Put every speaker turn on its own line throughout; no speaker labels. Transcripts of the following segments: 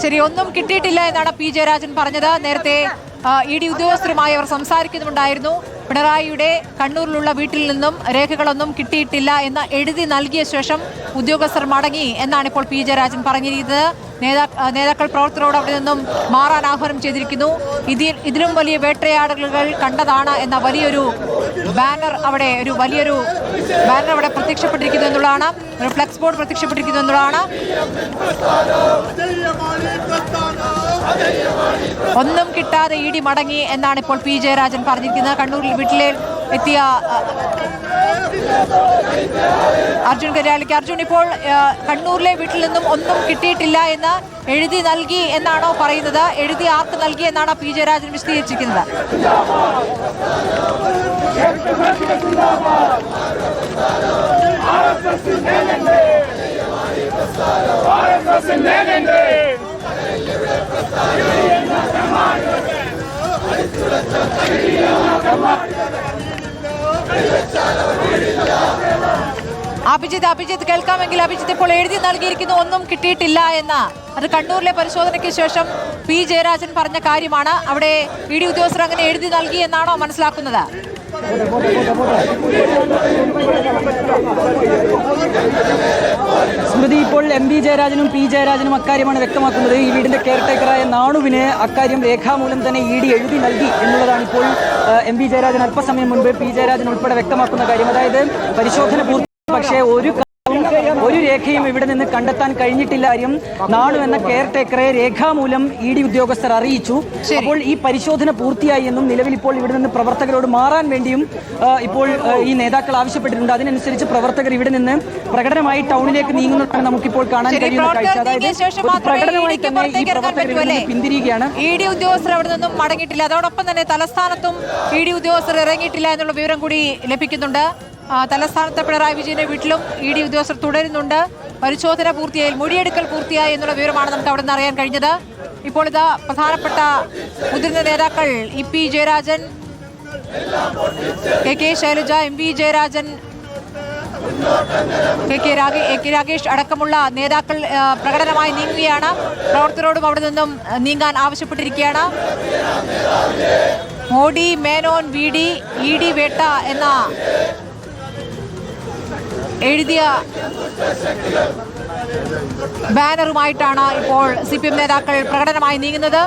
ശരി, ഒന്നും കിട്ടിയിട്ടില്ല എന്നാണ് പി ജയരാജൻ പറഞ്ഞത്. നേരത്തെ ഇ.ഡി. ഉദ്യോഗസ്ഥരുമായി അവർ സംസാരിക്കുന്നുണ്ടായിരുന്നു. പിണറായിയുടെ കണ്ണൂരിലുള്ള വീട്ടിൽ നിന്നും രേഖകളൊന്നും കിട്ടിയിട്ടില്ല എന്ന് എഴുതി നൽകിയ ശേഷം ഉദ്യോഗസ്ഥർ മടങ്ങി എന്നാണ് ഇപ്പോൾ പി ജയരാജൻ പറഞ്ഞിരിക്കുന്നത്. നേതാക്കൾ പ്രവർത്തകരോട് അവിടെ നിന്നും മാറാൻ ആഹ്വാനം ചെയ്തിരിക്കുന്നു. ഇതിലും വലിയ വേട്ടയാടലുകൾ കണ്ടതാണ് എന്ന വലിയൊരു ബാനർ അവിടെ പ്രത്യക്ഷപ്പെട്ടിരിക്കുന്നു എന്നുള്ളതാണ്. ഒരു ഫ്ലെക്സ് ബോർഡ് പ്രത്യക്ഷപ്പെട്ടിരിക്കുന്നു എന്നുള്ളതാണ്. ഒന്നും കിട്ടാതെ ഇ.ഡി. മടങ്ങി എന്നാണ് ഇപ്പോൾ പി ജയരാജൻ പറഞ്ഞിരിക്കുന്നത്. കണ്ണൂരിൽ വീട്ടിൽ എത്തിയ അർജുൻ കര്യാലിക്ക്. അർജുൻ, ഇപ്പോൾ കണ്ണൂരിലെ വീട്ടിൽ നിന്നും ഒന്നും കിട്ടിയിട്ടില്ല എന്ന് എഴുതി നൽകി എന്നാണോ പറയുന്നത്? എഴുതി ആർക്ക് നൽകി എന്നാണോ പി ജയരാജൻ വിശദീകരിച്ചിരിക്കുന്നത്? അഭിജിത്ത് കേൾക്കാമെങ്കിൽ. അഭിജിത്ത്, ഇപ്പോൾ എഴുതി നൽകിയിരിക്കുന്നു ഒന്നും കിട്ടിയിട്ടില്ല എന്ന്. അത് കണ്ണൂരിലെ പരിശോധനയ്ക്ക് ശേഷം പി ജയരാജൻ പറഞ്ഞ കാര്യമാണ്. അവിടെ ഇ.ഡി. ഉദ്യോഗസ്ഥർ അങ്ങനെ എഴുതി നൽകി എന്നാണോ മനസ്സിലാക്കുന്നത്?
സ്മൃതി, ഇപ്പോൾ എം.വി. ജയരാജനും പി ജയരാജനും അക്കാര്യമാണ് വ്യക്തമാക്കുന്നത്. ഈ വീടിന്റെ കെയർടേക്കറായ നാണുവിന് അക്കാര്യം രേഖാമൂലം തന്നെ ഇ.ഡി. എഴുതി നൽകി എന്നുള്ളതാണ് ഇപ്പോൾ എം.വി. ജയരാജൻ അല്പസമയം മുൻപ് പി ജയരാജൻ ഉൾപ്പെടെ വ്യക്തമാക്കുന്ന കാര്യം. അതായത് പരിശോധന പൂർത്തി, പക്ഷേ ഒരു രേഖയും ഇവിടെ നിന്ന് കണ്ടെത്താൻ കഴിഞ്ഞിട്ടില്ല. കാര്യം നാണു എന്ന കെയർടേക്കറെ രേഖാമൂലം ഇ.ഡി. ഉദ്യോഗസ്ഥർ അറിയിച്ചു. അപ്പോൾ ഈ പരിശോധന പൂർത്തിയായി എന്നും നിലവിൽ ഇപ്പോൾ ഇവിടെ നിന്ന് പ്രവർത്തകരോട് മാറാൻ വേണ്ടിയും ഇപ്പോൾ ഈ നേതാക്കൾ ആവശ്യപ്പെട്ടിട്ടുണ്ട്. അതിനനുസരിച്ച് പ്രവർത്തകർ ഇവിടെ നിന്ന് പ്രകടനമായി ടൗണിലേക്ക് നീങ്ങുന്നതാണ് നമുക്കിപ്പോൾ കാണാൻ കഴിയുന്ന കാഴ്ച. അതായത് പ്രകടനമായി തന്നെ ഈ പ്രവർത്തകർ പിന്തിരിയുകയാണ്.
ഇ.ഡി. ഉദ്യോഗസ്ഥർ അവിടെ നിന്നും മടങ്ങിയിട്ടില്ല. അതോടൊപ്പം തന്നെ തലസ്ഥാനത്തും ഇ.ഡി. ഉദ്യോഗസ്ഥർ ഇറങ്ങിയിട്ടില്ല എന്നുള്ള വിവരം കൂടി ലഭിക്കുന്നുണ്ട്. തലസ്ഥാനത്തെ പിണറായി വിജയന്റെ വീട്ടിലും ഇ.ഡി. ഉദ്യോഗസ്ഥർ തുടരുന്നുണ്ട്. പരിശോധന പൂർത്തിയായി, മൊഴിയെടുക്കൽ പൂർത്തിയായി എന്നുള്ള വിവരമാണ് നമുക്ക് അവിടെ നിന്ന് അറിയാൻ കഴിഞ്ഞത്. ഇപ്പോൾ ഇതാ പ്രധാനപ്പെട്ട മുതിർന്ന നേതാക്കൾ E P. Jayarajan, K Shailaja, M V. Jayarajan, K Ragesh അടക്കമുള്ള നേതാക്കൾ പ്രകടനമായി നീങ്ങുകയാണ്. പ്രവർത്തകരോടും അവിടെ നിന്നും നീങ്ങാൻ ആവശ്യപ്പെട്ടിരിക്കുകയാണ്. Modi, Menon, V D., E D. വേട്ട എന്ന എഴുതിയ ബാനറുമായിട്ടാണ് ഇപ്പോൾ CPM നേതാക്കൾ പ്രകടനമായി നീങ്ങുന്നത്.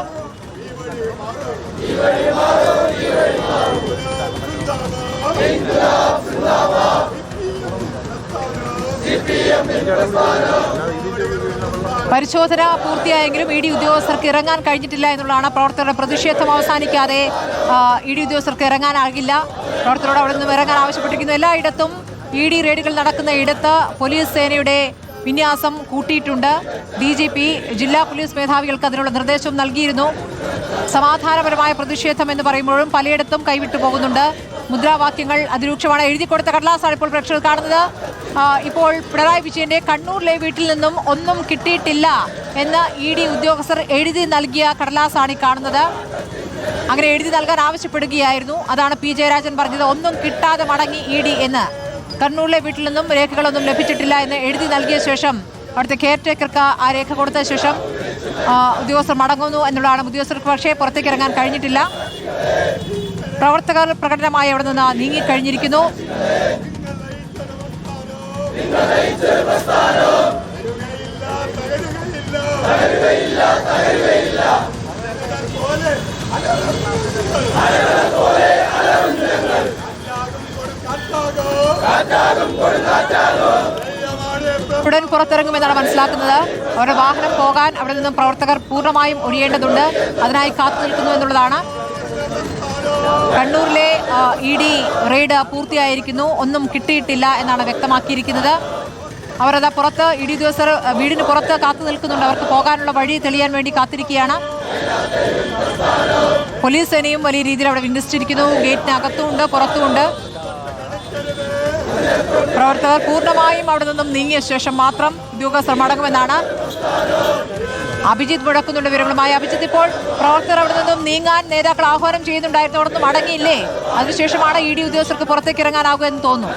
പരിശോധന പൂർത്തിയായെങ്കിലും ഇ.ഡി. ഉദ്യോഗസ്ഥർക്ക് ഇറങ്ങാൻ കഴിഞ്ഞിട്ടില്ല എന്നുള്ളതാണ്. പ്രവർത്തകരുടെ പ്രതിഷേധം അവസാനിക്കാതെ ഇ.ഡി. ഉദ്യോഗസ്ഥർക്ക് ഇറങ്ങാനാകില്ല. പ്രവർത്തകരോട് അവിടെ നിന്നും ഇറങ്ങാൻ ആവശ്യപ്പെട്ടിരിക്കുന്നു. എല്ലായിടത്തും ഇ.ഡി. റെയ്ഡുകൾ നടക്കുന്ന ഇടത്ത് പോലീസ് സേനയുടെ വിന്യാസം കൂട്ടിയിട്ടുണ്ട്. DGP ജില്ലാ പോലീസ് മേധാവികൾക്ക് അതിനുള്ള നിർദ്ദേശവും നൽകിയിരുന്നു. സമാധാനപരമായ പ്രതിഷേധം എന്ന് പറയുമ്പോഴും പലയിടത്തും കൈവിട്ടു പോകുന്നുണ്ട്. മുദ്രാവാക്യങ്ങൾ അതിരൂക്ഷമാണ്. എഴുതി കൊടുത്ത കടലാസാണ് ഇപ്പോൾ പ്രേക്ഷകർ കാണുന്നത്. ഇപ്പോൾ പിണറായി വിജയന്റെ കണ്ണൂരിലെ വീട്ടിൽ നിന്നും ഒന്നും കിട്ടിയിട്ടില്ല എന്ന് ഇ.ഡി. ഉദ്യോഗസ്ഥർ എഴുതി നൽകിയ കടലാസാണ് ഈ കാണുന്നത്. അങ്ങനെ എഴുതി നൽകാൻ ആവശ്യപ്പെടുകയായിരുന്നു. അതാണ് പി ജയരാജൻ പറഞ്ഞത്. ഒന്നും കിട്ടാതെ മടങ്ങി ഇ.ഡി. എന്ന്. കണ്ണൂരിലെ വീട്ടിൽ നിന്നും രേഖകളൊന്നും ലഭിച്ചിട്ടില്ല എന്ന് എഴുതി നൽകിയ ശേഷം അവിടുത്തെ കെയർടേക്കർക്ക് ആ രേഖ കൊടുത്ത ശേഷം ഉദ്യോഗസ്ഥർ മടങ്ങുന്നു എന്നുള്ളതാണ്. ഉദ്യോഗസ്ഥർക്ക് പക്ഷേ പുറത്തേക്ക് ഇറങ്ങാൻ കഴിഞ്ഞിട്ടില്ല. പ്രവർത്തകർ പ്രകടനമായി അവിടെ നിന്ന് നീങ്ങിക്കഴിഞ്ഞിരിക്കുന്നു. ഉടൻ പുറത്തിറങ്ങുമെന്നാണ് മനസ്സിലാക്കുന്നത്. അവരുടെ വാഹനം പോകാൻ അവിടെ നിന്നും പ്രവർത്തകർ പൂർണ്ണമായും ഒഴിയേണ്ടതുണ്ട്. അതിനായി കാത്തു നിൽക്കുന്നു എന്നുള്ളതാണ്. കണ്ണൂരിലെ ഇ.ഡി. റെയ്ഡ് പൂർത്തിയായിരിക്കുന്നു. ഒന്നും കിട്ടിയിട്ടില്ല എന്നാണ് വ്യക്തമാക്കിയിരിക്കുന്നത്. അവരത് പുറത്ത് ഇ.ഡി. ഉദ്യോഗസ്ഥർ വീടിന് പുറത്ത് കാത്തു നിൽക്കുന്നുണ്ട്. അവർക്ക് പോകാനുള്ള വഴി തെളിയാൻ വേണ്ടി കാത്തിരിക്കുകയാണ്. പോലീസ് സേനയും വലിയ രീതിയിൽ അവിടെ വിന്യസിച്ചിരിക്കുന്നു. ഗേറ്റിനകത്തുമുണ്ട്, പുറത്തുമുണ്ട്. പ്രവർത്തകർ പൂർണ്ണമായും അവിടെ നിന്നും നീങ്ങിയ ശേഷം മാത്രം ഉദ്യോഗസ്ഥർ മടങ്ങുമെന്നാണ് അഭിജിത്ത് മുഴക്കുന്നുണ്ട് വിവരങ്ങളുമായി. അഭിജിത്ത്, ഇപ്പോൾ പ്രവർത്തകർ അവിടെ നിന്നും നീങ്ങാൻ നേതാക്കൾ ആഹ്വാനം ചെയ്യുന്നുണ്ടായിരുന്നു. അവിടെ നിന്നും മടങ്ങിയില്ലേ? അതിനുശേഷമാണ് ഇ.ഡി. ഉദ്യോഗസ്ഥർക്ക് പുറത്തേക്ക് ഇറങ്ങാനാകുക എന്ന് തോന്നുന്നു.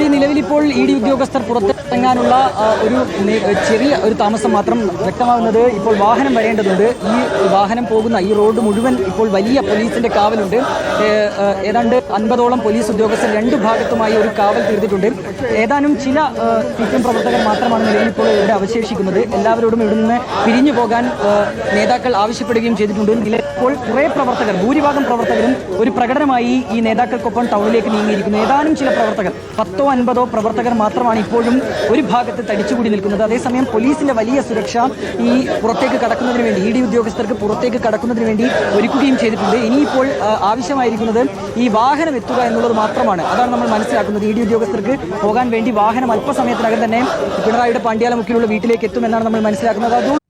സ്മൃതി, നിലവിലിപ്പോൾ ഇ ഡി ഉദ്യോഗസ്ഥർ പുറത്തിറങ്ങാനുള്ള ചെറിയ ഒരു താമസം മാത്രം വ്യക്തമാകുന്നത് ഇപ്പോൾ വാഹനം വരേണ്ടതുണ്ട്. ഈ വാഹനം പോകുന്ന ഈ റോഡ് മുഴുവൻ ഇപ്പോൾ വലിയ പോലീസിന്റെ കാവലുണ്ട്. ഏതാണ്ട് 50ഓളം പോലീസ് ഉദ്യോഗസ്ഥർ രണ്ടു ഭാഗത്തുമായി ഒരു കാവൽ തീർത്തിട്ടുണ്ട്. ഏതാനും ചില CPM പ്രവർത്തകർ മാത്രമാണ് നിലവിൽ ഇപ്പോൾ ഇവിടെ അവശേഷിക്കുന്നത്. എല്ലാവരോടും ഇവിടെ നിന്ന് പിരിഞ്ഞു പോകാൻ നേതാക്കൾ ആവശ്യപ്പെടുകയും ചെയ്തിട്ടുണ്ട്. ഇപ്പോൾ കുറേ പ്രവർത്തകർ, ഭൂരിഭാഗം പ്രവർത്തകരും ഒരു പ്രകടനമായി ഈ നേതാക്കൾക്കൊപ്പം ടൗണിലേക്ക് നീങ്ങിയിരിക്കുന്നു. ഏതാനും ചില പ്രവർത്തകർ, 10ഓ 50ഓ പ്രവർത്തകർ മാത്രമാണ് ഇപ്പോഴും ഒരു ഭാഗത്ത് തടിച്ചുകൂടി നിൽക്കുന്നത്. അതേസമയം പോലീസിന്റെ വലിയ സുരക്ഷ ഈ പുറത്തേക്ക് കടക്കുന്നതിന് വേണ്ടി, ഇ ഡി ഉദ്യോഗസ്ഥർക്ക് പുറത്തേക്ക് കടക്കുന്നതിന് വേണ്ടി ഒരുക്കുകയും ചെയ്തിട്ടുണ്ട്. ഇനിയിപ്പോൾ ആവശ്യമായിരിക്കുന്നത് ഈ വാഹനം എത്തുക എന്നുള്ളത് മാത്രമാണ്. അതാണ് നമ്മൾ മനസ്സിലാക്കുന്നത്. ഇ ഡി ഉദ്യോഗസ്ഥർക്ക് പോകാൻ വേണ്ടി വാഹനം അല്പസമയത്തിനകം തന്നെ പിണറായിയുടെ പാണ്ഡ്യാലമുക്കിലുള്ള വീട്ടിലേക്ക് എത്തുമെന്നാണ് നമ്മൾ മനസ്സിലാക്കുന്നത്.